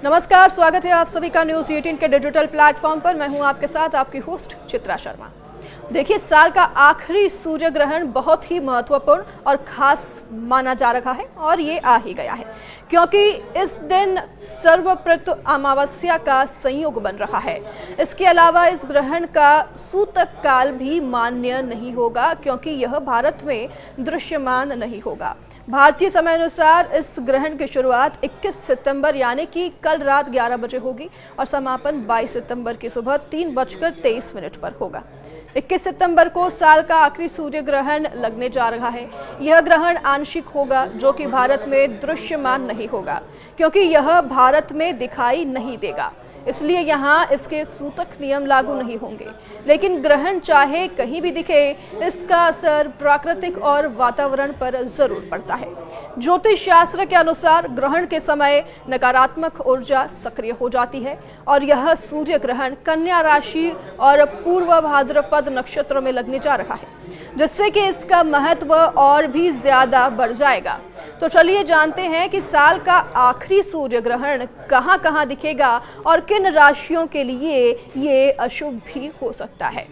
नमस्कार, स्वागत है आप सभी का न्यूज 18 के डिजिटल प्लेटफॉर्म पर। मैं हूं आपके साथ आपकी होस्ट चित्रा शर्मा। देखिए, साल का आखिरी सूर्य ग्रहण बहुत ही महत्वपूर्ण और खास माना जा रहा है और ये आ ही गया है, क्योंकि इस दिन सर्वप्रत अमावस्या का संयोग बन रहा है। इसके अलावा इस ग्रहण का सूतक काल भी मान्य नहीं होगा, क्योंकि यह भारत में दृश्यमान नहीं होगा। भारतीय समय अनुसार इस ग्रहण की शुरुआत 21 सितंबर यानी कि कल रात 11 बजे होगी और समापन 22 सितंबर की सुबह 3:23 पर होगा। 21 सितंबर को साल का आखिरी सूर्य ग्रहण लगने जा रहा है। यह ग्रहण आंशिक होगा, जो कि भारत में दृश्यमान नहीं होगा, क्योंकि यह भारत में दिखाई नहीं देगा, इसलिए यहाँ इसके सूतक नियम लागू नहीं होंगे। लेकिन ग्रहण चाहे कहीं भी दिखे, इसका असर प्राकृतिक और वातावरण पर जरूर पड़ता है। ज्योतिष शास्त्र के अनुसार ग्रहण के समय नकारात्मक ऊर्जा सक्रिय हो जाती है और यह सूर्य ग्रहण कन्या राशि और पूर्व भाद्रपद नक्षत्र में लगने जा रहा है, जिससे कि इसका महत्व और भी ज्यादा बढ़ जाएगा। तो चलिए जानते हैं कि साल का आखिरी सूर्य ग्रहण कहां कहां दिखेगा और किन राशियों के लिए ये अशुभ भी हो सकता है।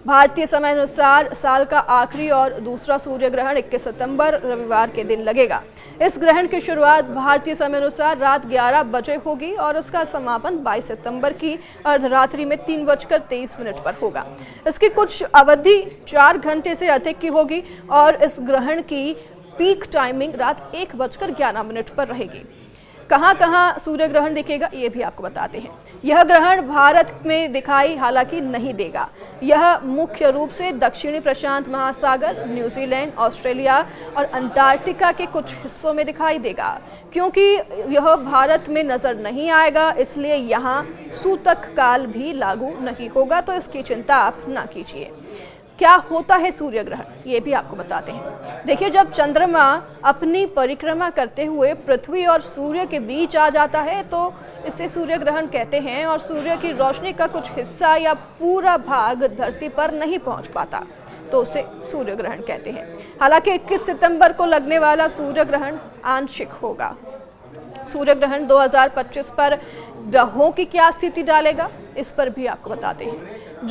भारतीय समय अनुसार साल का आखिरी और दूसरा सूर्य ग्रहण 21 सितंबर रविवार के दिन लगेगा। इस ग्रहण की शुरुआत भारतीय समय अनुसार रात 11 बजे होगी और उसका समापन 22 सितंबर की अर्धरात्रि में 3:23 पर होगा। इसकी कुछ अवधि 4 घंटे से अधिक की होगी और इस ग्रहण की पीक टाइमिंग रात 1:11 पर रहेगी। कहां कहां सूर्य ग्रहण दिखेगा ये भी आपको बताते हैं। यह ग्रहण भारत में दिखाई हालांकि नहीं देगा। यह मुख्य रूप से दक्षिणी प्रशांत महासागर, न्यूजीलैंड, ऑस्ट्रेलिया और अंटार्कटिका के कुछ हिस्सों में दिखाई देगा। क्योंकि यह भारत में नजर नहीं आएगा, इसलिए यहाँ सूतक काल भी लागू नहीं होगा, तो इसकी चिंता आप ना कीजिए। क्या होता है सूर्य ग्रहण, ये भी आपको बताते हैं। देखिए, जब चंद्रमा अपनी परिक्रमा करते हुए पृथ्वी और सूर्य के बीच आ जाता है तो इसे सूर्य ग्रहण कहते हैं और सूर्य की रोशनी का कुछ हिस्सा या पूरा भाग धरती पर नहीं पहुंच पाता, तो उसे सूर्य ग्रहण कहते हैं। हालांकि 21 सितंबर को लगने वाला सूर्य ग्रहण आंशिक होगा। सूर्य ग्रहण 2025 पर ग्रहों की क्या स्थिति डालेगा, इस पर भी आपको बताते हैं।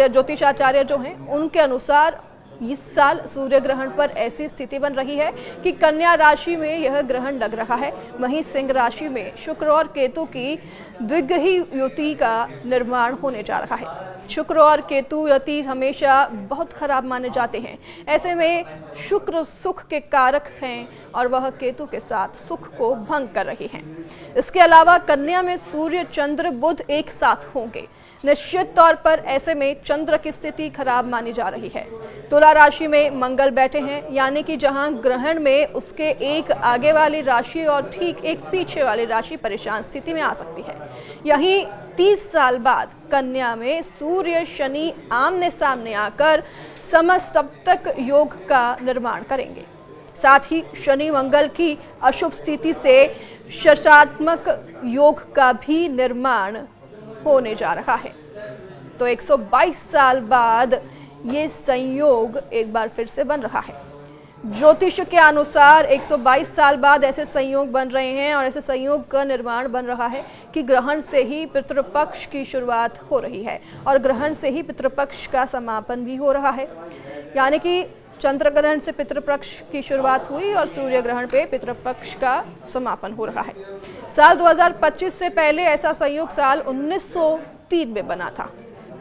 ज्योतिषाचार्य जो हैं, उनके अनुसार इस साल सूर्य ग्रहण पर ऐसी स्थिति बन रही है कि कन्या राशि में यह ग्रहण लग रहा है। वहीं सिंह राशि में शुक्र और केतु की द्विग्रही युति का निर्माण होने जा रहा है। शुक्र और केतु युति हमेशा बहुत खराब माने जाते हैं। ऐसे में शुक्र सुख के कारक हैं और वह केतु के साथ सुख को भंग कर रही हैं। इसके अलावा कन्या में सूर्य, चंद्र, बुध एक साथ होंगे। निश्चित तौर पर ऐसे में चंद्र की स्थिति खराब मानी जा रही है। तुला राशि में मंगल बैठे हैं, यानी कि जहां ग्रहण में उसके एक आगे वाली राशि और ठीक एक पीछे वाली राशि परेशान स्थिति में आ सकती है। यहीं 30 साल बाद कन्या में सूर्य शनि आमने सामने आकर समसप्तक योग का निर्माण करेंगे। साथ ही शनि मंगल की अशुभ स्थिति से शशात्मक योग का भी निर्माण होने जा रहा है। तो 122 साल बाद ये संयोग एक बार फिर से बन रहा है। ज्योतिष के अनुसार 122 साल बाद ऐसे संयोग बन रहे हैं और ऐसे संयोग का निर्माण बन रहा है कि ग्रहण से ही पितृपक्ष की शुरुआत हो रही है और ग्रहण से ही पितृपक्ष का समापन भी हो रहा है। यानी कि चंद्र ग्रहण से पितृपक्ष की शुरुआत हुई और सूर्य ग्रहण पे पितृपक्ष का समापन हो रहा है। साल 2025 से पहले ऐसा संयोग साल 1903 में बना था।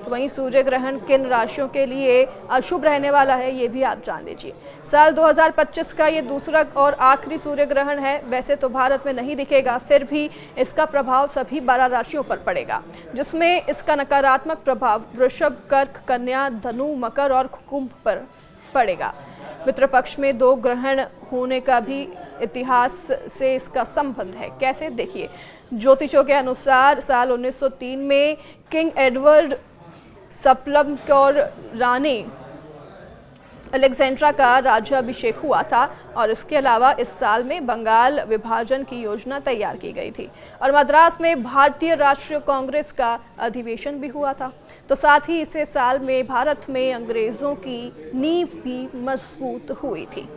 तो वहीं सूर्य ग्रहण किन राशियों के लिए अशुभ रहने वाला है, ये भी आप जान लीजिए। साल 2025 का ये दूसरा और आखिरी सूर्य ग्रहण है। वैसे तो भारत में नहीं दिखेगा, फिर भी इसका प्रभाव सभी 12 राशियों पर पड़ेगा, जिसमें इसका नकारात्मक प्रभाव वृषभ, कर्क, कन्या, धनु, मकर और कुंभ पर पड़ेगा। पितृपक्ष में 2 ग्रहण होने का भी इतिहास से इसका संबंध है। कैसे, देखिए। ज्योतिषों के अनुसार साल 1903 में किंग एडवर्ड सप्लम और रानी अलेक्जेंड्रा का राज्याभिषेक हुआ था और इसके अलावा इस साल में बंगाल विभाजन की योजना तैयार की गई थी और मद्रास में भारतीय राष्ट्रीय कांग्रेस का अधिवेशन भी हुआ था। तो साथ ही इसी साल में भारत में अंग्रेजों की नींव भी मजबूत हुई थी।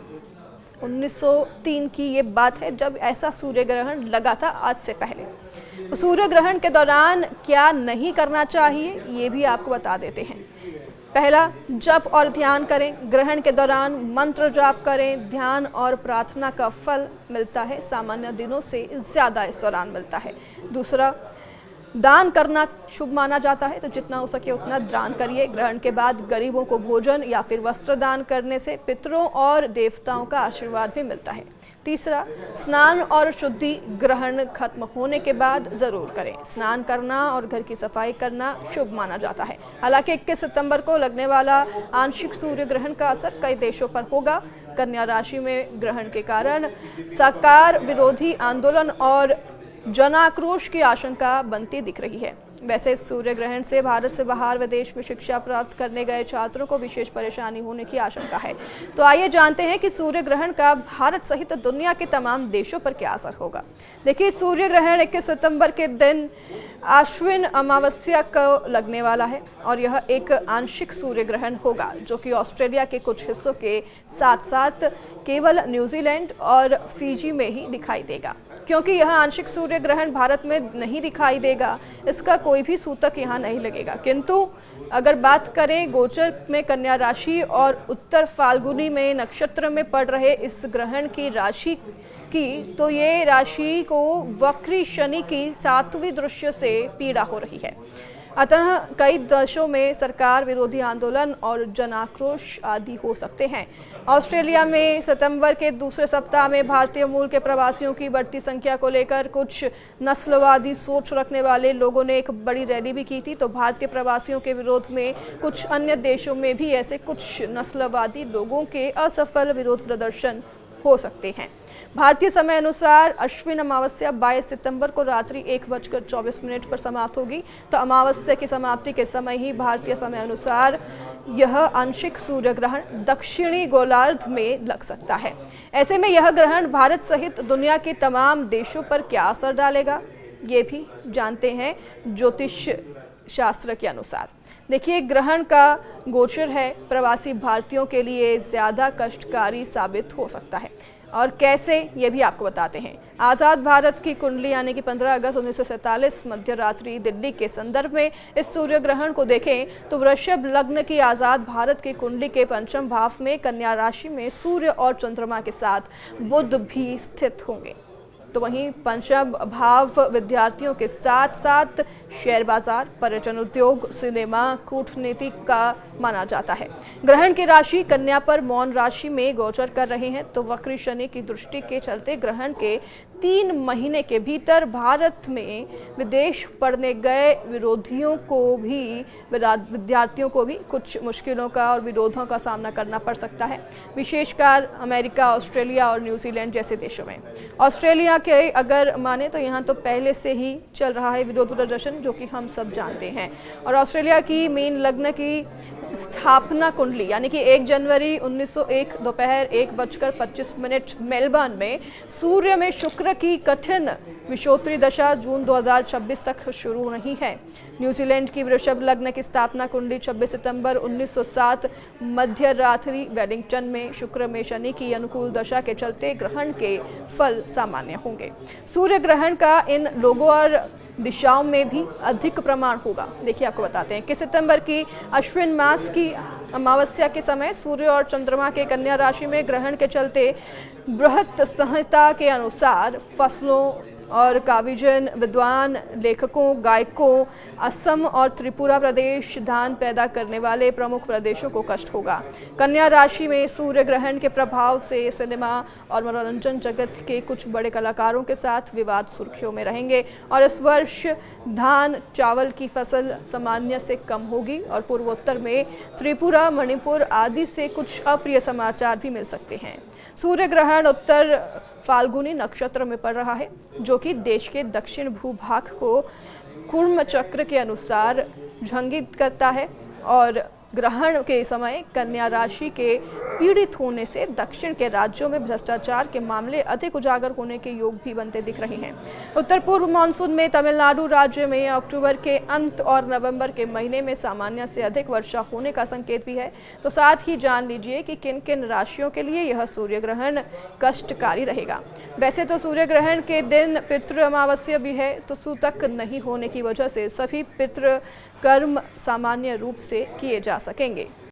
1903 की ये बात है जब ऐसा सूर्य ग्रहण लगा था आज से पहले। तो सूर्य ग्रहण के दौरान क्या नहीं करना चाहिए ये भी आपको बता देते हैं। पहला, जप और ध्यान करें। ग्रहण के दौरान मंत्र जाप करें। ध्यान और प्रार्थना का फल मिलता है, सामान्य दिनों से ज़्यादा इस दौरान मिलता है। दूसरा, दान करना शुभ माना जाता है, तो जितना हो सके उतना दान करिए। ग्रहण के बाद गरीबों को भोजन या फिर वस्त्र दान करने से पितरों और देवताओं का आशीर्वाद भी मिलता है। तीसरा, स्नान और शुद्धि ग्रहण खत्म होने के बाद जरूर करें। स्नान करना और घर की सफाई करना शुभ माना जाता है। हालांकि 21 सितंबर को लगने वाला आंशिक सूर्य ग्रहण का असर कई देशों पर होगा। कन्या राशि में ग्रहण के कारण सरकार विरोधी आंदोलन और जनाक्रोश की आशंका बनती दिख रही है। वैसे इस सूर्य ग्रहण से भारत से बाहर विदेश में शिक्षा प्राप्त करने गए छात्रों को विशेष परेशानी होने की आशंका है। तो आइए जानते हैं कि सूर्य ग्रहण का भारत सहित दुनिया के तमाम देशों पर क्या असर होगा। देखिए, सूर्य ग्रहण 21 सितंबर के दिन आश्विन अमावस्या को लगने वाला है और यह एक आंशिक सूर्य ग्रहण होगा जो कि ऑस्ट्रेलिया के कुछ हिस्सों के साथ साथ केवल न्यूजीलैंड और फिजी में ही दिखाई देगा। क्योंकि यह आंशिक सूर्य ग्रहण भारत में नहीं दिखाई देगा, इसका कोई भी सूतक यहाँ नहीं लगेगा। किंतु अगर बात करें गोचर में कन्या राशि और उत्तर फाल्गुनी में नक्षत्र में पड़ रहे इस ग्रहण की राशि की, तो ये राशि को वक्री शनि की 7वीं दृश्य से पीड़ा हो रही है। अतः कई देशों में सरकार विरोधी आंदोलन और जनाक्रोश आदि हो सकते हैं। ऑस्ट्रेलिया में सितंबर के दूसरे सप्ताह में भारतीय मूल के प्रवासियों की बढ़ती संख्या को लेकर कुछ नस्लवादी सोच रखने वाले लोगों ने एक बड़ी रैली भी की थी। तो भारतीय प्रवासियों के विरोध में कुछ अन्य देशों में भी ऐसे कुछ नस्लवादी लोगों के असफल विरोध प्रदर्शन हो सकते हैं। भारतीय समय अनुसार अश्विन अमावस्या 22 सितंबर को रात्रि 1:24 पर समाप्त होगी। तो अमावस्या की समाप्ति के समय ही भारतीय समय अनुसार यह आंशिक सूर्य ग्रहण दक्षिणी गोलार्ध में लग सकता है। ऐसे में यह ग्रहण भारत सहित दुनिया के तमाम देशों पर क्या असर डालेगा ये भी जानते हैं ज्योतिष शास्त्र के अनुसार। देखिए, ग्रहण का गोचर है प्रवासी भारतीयों के लिए ज़्यादा कष्टकारी साबित हो सकता है। और कैसे ये भी आपको बताते हैं। आज़ाद भारत की कुंडली यानी कि 15 अगस्त 1947 मध्य रात्रि दिल्ली के संदर्भ में इस सूर्य ग्रहण को देखें तो वृषभ लग्न की आज़ाद भारत की कुंडली के पंचम भाव में कन्या राशि में सूर्य और चंद्रमा के साथ बुध भी स्थित होंगे। तो वहीं पंचम भाव विद्यार्थियों के साथ साथ शेयर बाजार, पर्यटन उद्योग, सिनेमा, कूटनीति का माना जाता है। ग्रहण की राशि कन्या पर मौन राशि में गोचर कर रहे हैं। तो वक्री शनि की दृष्टि के चलते ग्रहण के 3 महीने के भीतर भारत में विदेश पढ़ने गए विद्यार्थियों को भी कुछ मुश्किलों का और विरोधों का सामना करना पड़ सकता है, विशेषकर अमेरिका, ऑस्ट्रेलिया और न्यूजीलैंड जैसे देशों में। ऑस्ट्रेलिया के अगर माने तो यहाँ तो पहले से ही चल रहा है विरोध प्रदर्शन, जो कि हम सब जानते हैं। और ऑस्ट्रेलिया की मीन लग्न की स्थापना कुंडली यानी कि 1 जनवरी 1901 दोपहर 1:25 मेलबर्न में सूर्य में शुक्र की कठिन विषोत्री दशा जून 2026 तक शुरू नहीं है। न्यूजीलैंड की वृषभ लग्न की स्थापना कुंडली 26 सितंबर 1907 मध्य रात्रि वेलिंगटन में शुक्र में शनि की अनुकूल दशा के चलते ग्रहण के फल सामान्य होंगे। सूर्य ग्रहण का इन लोगों और दिशाओं में भी अधिक प्रमाण होगा। देखिए, आपको बताते हैं कि सितंबर की अश्विन मास की अमावस्या के समय सूर्य और चंद्रमा के कन्या राशि में ग्रहण के चलते बृहत संहिता के अनुसार फसलों और काविजन, विद्वान, लेखकों, गायकों, असम और त्रिपुरा प्रदेश, धान पैदा करने वाले प्रमुख प्रदेशों को कष्ट होगा। कन्या राशि में सूर्य ग्रहण के प्रभाव से सिनेमा और मनोरंजन जगत के कुछ बड़े कलाकारों के साथ विवाद सुर्खियों में रहेंगे। और इस वर्ष धान, चावल की फसल सामान्य से कम होगी और पूर्वोत्तर में त्रिपुरा, मणिपुर आदि से कुछ अप्रिय समाचार भी मिल सकते हैं। सूर्य ग्रहण उत्तर फाल्गुनी नक्षत्र में पड़ रहा है, जो कि देश के दक्षिण भूभाग को कुर्म चक्र के अनुसार झंगित करता है और ग्रहण के समय कन्या राशि के पीड़ित होने से दक्षिण के राज्यों में भ्रष्टाचार के मामले अधिक उजागर होने के योग भी बनते दिख रहे हैं। उत्तर पूर्व मानसून में तमिलनाडु राज्य में अक्टूबर के अंत और नवंबर के महीने में सामान्य से अधिक वर्षा होने का संकेत भी है। तो साथ ही जान लीजिए कि किन किन राशियों के लिए यह सूर्य ग्रहण कष्टकारी रहेगा। वैसे तो सूर्य ग्रहण के दिन पितृ अमावस्या भी है, तो सूतक नहीं होने की वजह से सभी पितृ कर्म सामान्य रूप से किए जा सकेंगे।